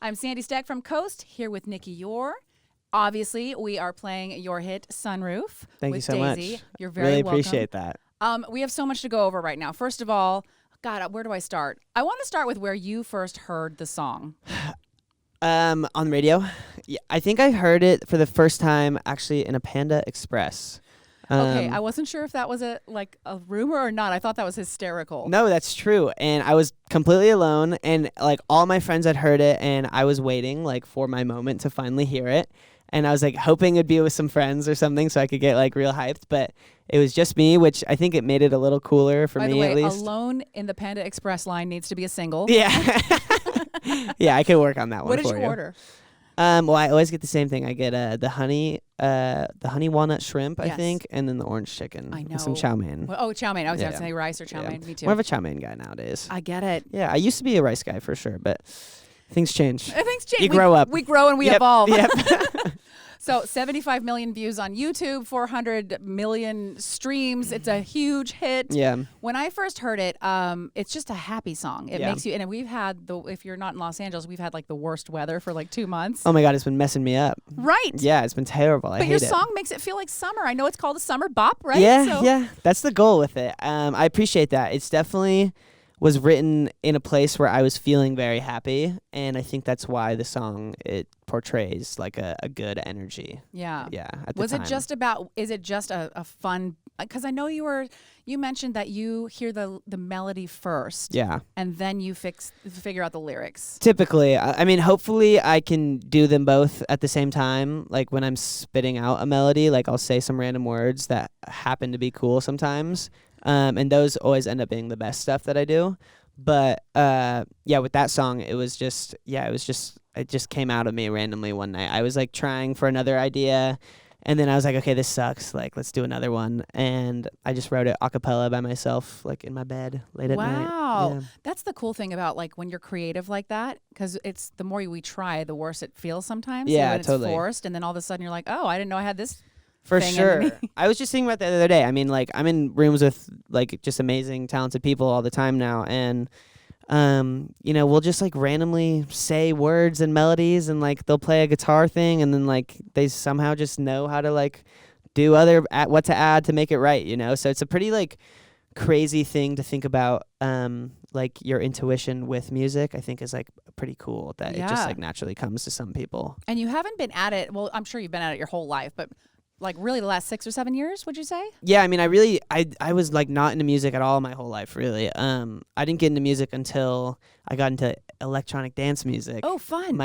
I'm Sandy Stec from KOST, here with Nicky Youre. Obviously, we are playing your hit, Sunroof. Thank you so Daisy. much. You're very really welcome. Appreciate that. We have so much to go over right now. First of all, God, where do I start? I want to start with where you first heard the song. On the radio. Yeah, I think I heard it for the first time actually in a Panda Express. Okay, I wasn't sure if that was a rumor or not. I thought that was hysterical. No, that's true. And I was completely alone, and like all my friends had heard it, and I was waiting like for my moment to finally hear it. And I was like hoping it'd be with some friends or something so I could get like real hyped, but it was just me, which I think it made it a little cooler for By me the way, at least. Alone in the Panda Express line needs to be a single. Yeah. Yeah, I could work on that one. What did for you order? Well, I always get the same thing. I get the honey walnut shrimp, I Yes. think, and then the orange chicken. I know. And some chow mein. Oh, chow mein. I was going Yeah. to say rice or chow Yeah. mein. Me too. More of a chow mein guy nowadays. I get it. Yeah, I used to be a rice guy for sure, but things change. Things change. You grow up. We grow and we Yep, evolve. Yep. So 75 million views on YouTube, 400 million streams. It's a huge hit. Yeah. When I first heard it, it's just a happy song. It Yeah. makes you, and we've had if you're not in Los Angeles, we've had like the worst weather for like 2 months. Oh my God, it's been messing me up. Right. Yeah, it's been terrible. I But hate your it. song makes it feel like summer. I know it's called a summer bop, right? Yeah, So- yeah. That's the goal with it. I appreciate that. It's definitely was written in a place where I was feeling very happy, and I think that's why the song, it portrays like a good energy. Yeah. Yeah. At the Was time. it just about? Is it just a fun? Because I know you mentioned that you hear the melody first, Yeah. and then you figure out the lyrics. Typically, I mean, hopefully I can do them both at the same time. Like when I'm spitting out a melody, like I'll say some random words that happen to be cool sometimes. And those always end up being the best stuff that I do. But yeah, with that song, it just came out of me randomly one night. I was like trying for another idea, and then I was like, okay, this sucks. Like, let's do another one. And I just wrote it a cappella by myself, like in my bed late at night. Wow. Yeah. That's the cool thing about like when you're creative like that, because it's the more we try, the worse it feels sometimes. Yeah, when it's totally. forced, and then all of a sudden you're like, oh, I didn't know I had this. For thing sure. in me. I was just thinking about that the other day. I mean, like, I'm in rooms with, like, just amazing, talented people all the time now. And, we'll just, like, randomly say words and melodies. And, like, they'll play a guitar thing. And then, like, they somehow just know how to, like, do what to add to make it right, you know? So it's a pretty, like, crazy thing to think about, like, your intuition with music, I think is, like, pretty cool that it just, Yeah. like, naturally comes to some people. And you haven't been at it. Well, I'm sure you've been at it your whole life, but like really the last 6 or 7 years, would you say? Yeah, I mean, I was like not into music at all my whole life, really. I didn't get into music until I got into electronic dance music. Oh, fun.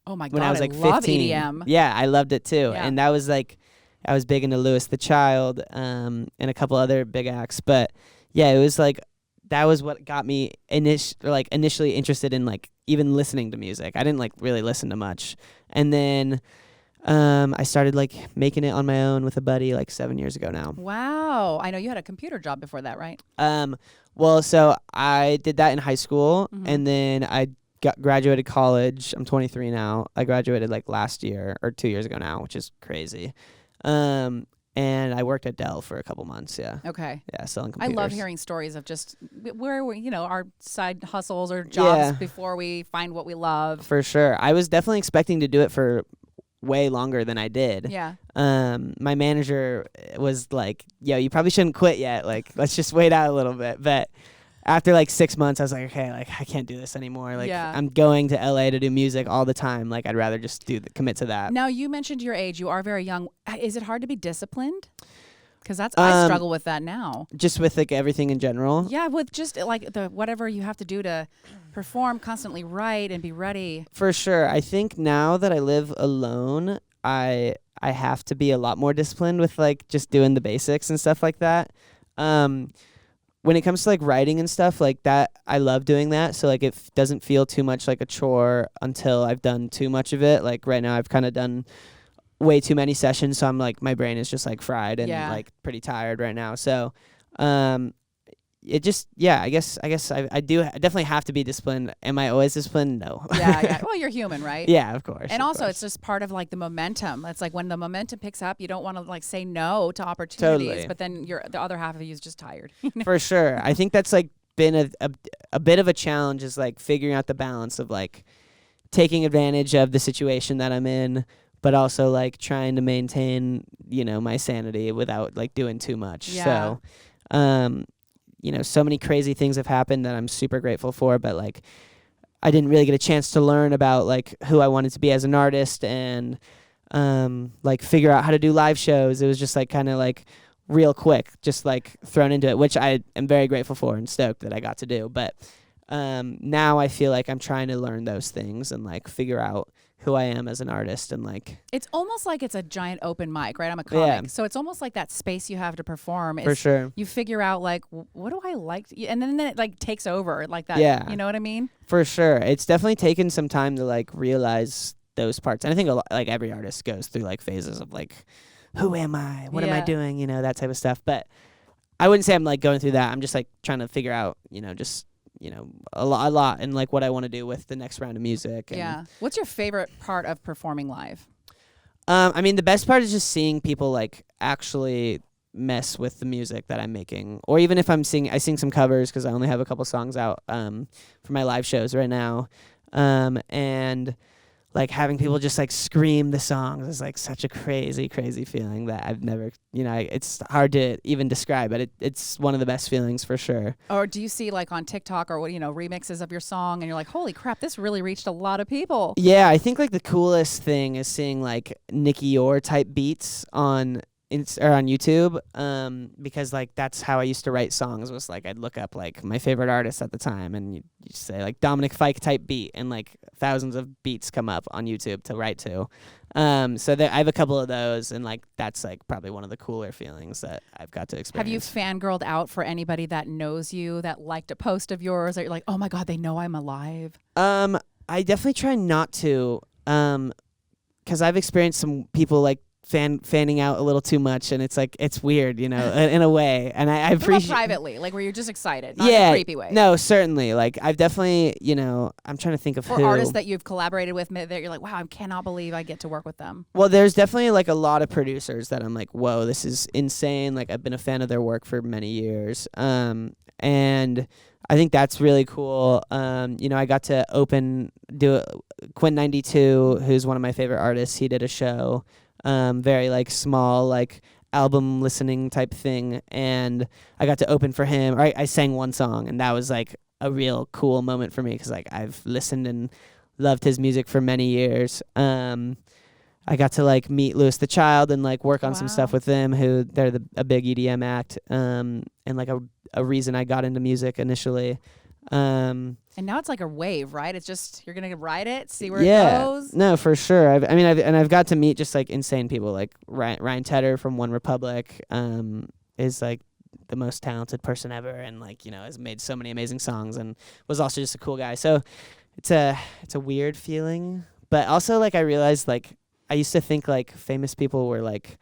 Oh my God, when I was like love 15. EDM. Yeah, I loved it too. Yeah. And that was like, I was big into Louis the Child, and a couple other big acts. But yeah, it was like, that was what got me initially interested in like even listening to music. I didn't like really listen to much. And then I started like making it on my own with a buddy like 7 years ago now. Wow. I know you had a computer job before that, right? Well, so I did that in high school, Mhm. and then I graduated college. I'm 23 now. I graduated like last year or 2 years ago now, which is crazy. And I worked at Dell for a couple months. Yeah. Okay. Yeah, selling I computers. love hearing stories of just where we, our side hustles or jobs Yeah. before we find what we love. For sure. I was definitely expecting to do it for way longer than I did. Yeah. My manager was like, yo, you probably shouldn't quit yet. Like, let's just wait out a little bit. But after like 6 months, I was like, okay, like I can't do this anymore. Like Yeah. I'm going to LA to do music all the time. Like I'd rather just commit to that. Now, you mentioned your age. You are very young. Is it hard to be disciplined? Because I struggle with that now. Just with like everything in general. Yeah, with just like the whatever you have to do to perform, constantly write and be ready. For sure. I think now that I live alone, I have to be a lot more disciplined with like just doing the basics and stuff like that. When it comes to like writing and stuff like that, I love doing that. So like it doesn't feel too much like a chore until I've done too much of it. Like right now I've kind of done way too many sessions, so I'm like my brain is just like fried and Yeah. like pretty tired right now. So it just I guess I definitely have to be disciplined. Am I always disciplined? No. Yeah. Well, you're human, right? Yeah, of course. And of also, course. it's just part of like the momentum. It's like when the momentum picks up, you don't want to like say no to opportunities, Totally. but then the other half of you is just tired. For sure. I think that's like been a bit of a challenge, is like figuring out the balance of like taking advantage of the situation that I'm in, but also like trying to maintain, my sanity without like doing too much. Yeah. So, so many crazy things have happened that I'm super grateful for, but like I didn't really get a chance to learn about like who I wanted to be as an artist and like figure out how to do live shows. It was just like kind of like real quick, just like thrown into it, which I am very grateful for and stoked that I got to do. But now I feel like I'm trying to learn those things and like figure out who I am as an artist. And like it's almost like it's a giant open mic, right? I'm a comic, so it's almost like that space you have to perform. For sure. You figure out like, what do I like, and then it like takes over like that. Yeah. You know what I mean? For sure. It's definitely taken some time to like realize those parts. And I think like every artist goes through like phases of like, who am I? What am I doing? That type of stuff. But I wouldn't say I'm like going through that. I'm just like trying to figure out, a lot and like what I want to do with the next round of music. And What's your favorite part of performing live? I mean, the best part is just seeing people like actually mess with the music that I'm making, or even if I sing some covers because I only have a couple songs out for my live shows right now, and like having people just like scream the songs is like such a crazy feeling that I've never, it's hard to even describe, but it's one of the best feelings for sure. Or do you see like on TikTok or remixes of your song and you're like, holy crap, this really reached a lot of people? Yeah, I think like the coolest thing is seeing like Nicky Youre type beats on YouTube, because like that's how I used to write songs, was like I'd look up like my favorite artists at the time and you say like Dominic Fike type beat and like thousands of beats come up on YouTube to write to. So I have a couple of those and like that's like probably one of the cooler feelings that I've got to experience. Have you fangirled out for anybody that knows you that liked a post of yours that you're like, oh my God, they know I'm alive? I definitely try not to, because I've experienced some people like fanning out a little too much, and it's like it's weird, in a way. And I appreciate privately, like where you're just excited, not in a creepy way. No, certainly. Like I've definitely, I'm trying to think of who artists that you've collaborated with that you're like, wow, I cannot believe I get to work with them. Well, there's definitely like a lot of producers that I'm like, whoa, this is insane. Like I've been a fan of their work for many years, and I think that's really cool. I got to do Quinn 92, who's one of my favorite artists. He did a show. Very like small, like album listening type thing, and I got to open for him. I sang one song, and that was like a real cool moment for me because like I've listened and loved his music for many years. I got to like meet Louis the Child and like work on some stuff with them. Who they're a big EDM act, and like a reason I got into music initially. And now it's like a wave, right? It's just you're gonna ride it, see where it goes. No, for sure. I've got to meet just like insane people, like Ryan Tedder from One Republic, is like the most talented person ever, and like has made so many amazing songs, and was also just a cool guy. So it's a weird feeling, but also like I realized like I used to think like famous people were like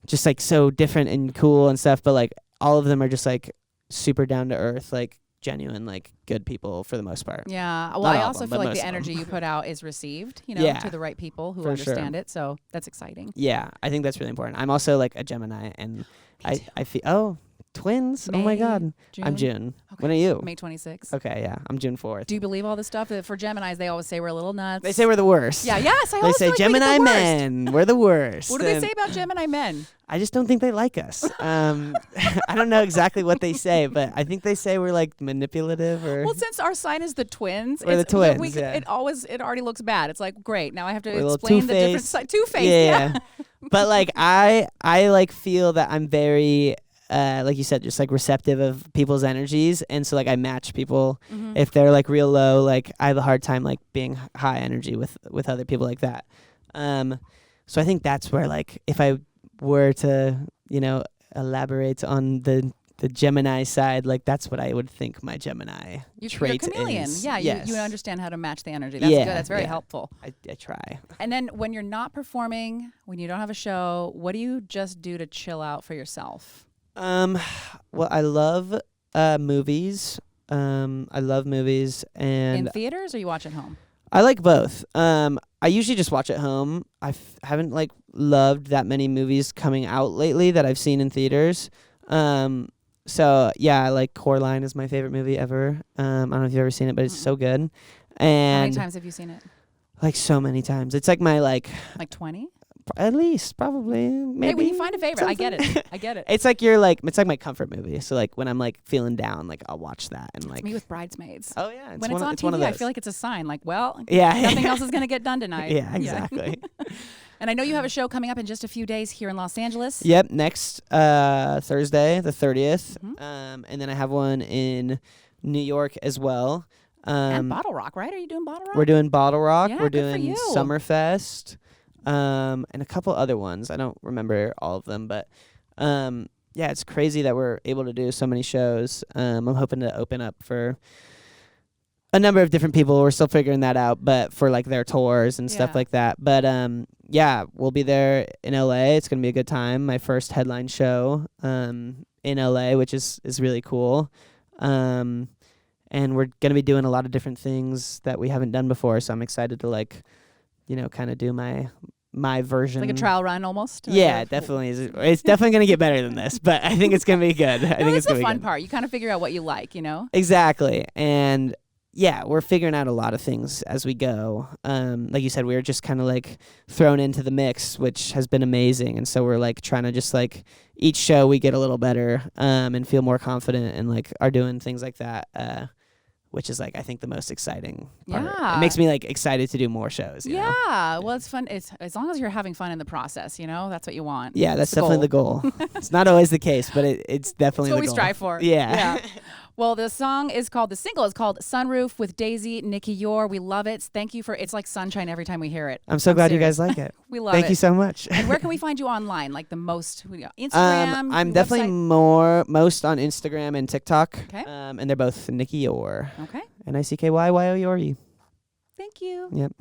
just like so different and cool and stuff, but like all of them are just like super down to earth, like genuine, like good people for the most part. Yeah. Well, I also feel like the energy you put out is received, to the right people who understand it. So that's exciting. Yeah, I think that's really important. I'm also like a Gemini, and I feel twins. Oh my God. June? I'm June. Okay. When are you? May 26th. Okay, yeah, I'm June 4th. Do you believe all this stuff? For Geminis, they always say we're a little nuts. They say we're the worst. Yeah. Yes. I they always say feel like Gemini men. We're the worst. What do they say about Gemini men? I just don't think they like us. I don't know exactly what they say, but I think they say we're like manipulative or. Well, since our sign is the twins, we're the twins. It already looks bad. It's like great. Now I have to we're explain the different side. Two-faced. Yeah. But like I like feel that I'm very. Like you said, just like receptive of people's energies, and so like I match people. If they're like real low, like I have a hard time like being high energy with other people like that. So I think that's where like if I were to elaborate on the Gemini side, like that's what I would think my Gemini trait you're a chameleon. is. Yeah, yes. you understand how to match the energy. That's good. That's very helpful. I try. And then when you're not performing, when you don't have a show, what do you just do to chill out for yourself? Well, I love movies. I love movies, and in theaters, or you watch at home? I like both. I usually just watch at home. I haven't like loved that many movies coming out lately that I've seen in theaters. So yeah, like Coraline is my favorite movie ever. I don't know if you've ever seen it, but it's so good. How many And times have you seen it? like so many times. It's like my Like 20? at least probably maybe. Hey, when you find a favorite, I something. get it. I get it. It's like my comfort movie. So like when I'm like feeling down, like I'll watch that and like It's me with Bridesmaids. oh yeah, When it's on one of TV, I those. feel like it's a sign. Like, well, Yeah. nothing else is going to get done tonight. Yeah, exactly. And I know you have a show coming up in just a few days here in Los Angeles. Yep, next Thursday, the 30th. Mhm. And then I have one in New York as well. And Bottle Rock, right? Are you doing Bottle Rock? We're doing Bottle Rock. Yeah, We're good for doing you. Summerfest. And a couple other ones. I don't remember all of them, but yeah, it's crazy that we're able to do so many shows. I'm hoping to open up for a number of different people. We're still figuring that out, but for like their tours and stuff Yeah. like that. But yeah, we'll be there in LA. It's gonna be a good time. My first headline show in LA, which is really cool. And we're gonna be doing a lot of different things that we haven't done before. So I'm excited to like, kind of do my version. Like a trial run almost? Yeah, it definitely is. It's definitely gonna get better than this, but I think it's gonna be good. I think it's the gonna be fun good. part. You kind of figure out what you like, Exactly. And yeah, we're figuring out a lot of things as we go. Like you said, we were just kind of like thrown into the mix, which has been amazing. And so we're like trying to just like each show we get a little better and feel more confident and like are doing things like that, which is like I think the most exciting part. Yeah. It makes me like excited to do more shows. You know? Yeah. Well, it's fun. It's as long as you're having fun in the process, that's what you want. Yeah, that's the definitely goal. the goal. It's not always the case, but it's definitely That's what the we goal. strive for. Yeah. Well, the single is called Sunroof with Daisy, Nicky Youre. We love it. Thank you it's like sunshine every time we hear it. I'm so glad you serious. guys like it. We love Thank it. you so much. And where can we find you online? Like the most, Instagram? I'm your definitely website? most on Instagram and TikTok. Okay. And they're both Nicky Youre. Okay. NICKYYOURE. Thank you. Yep.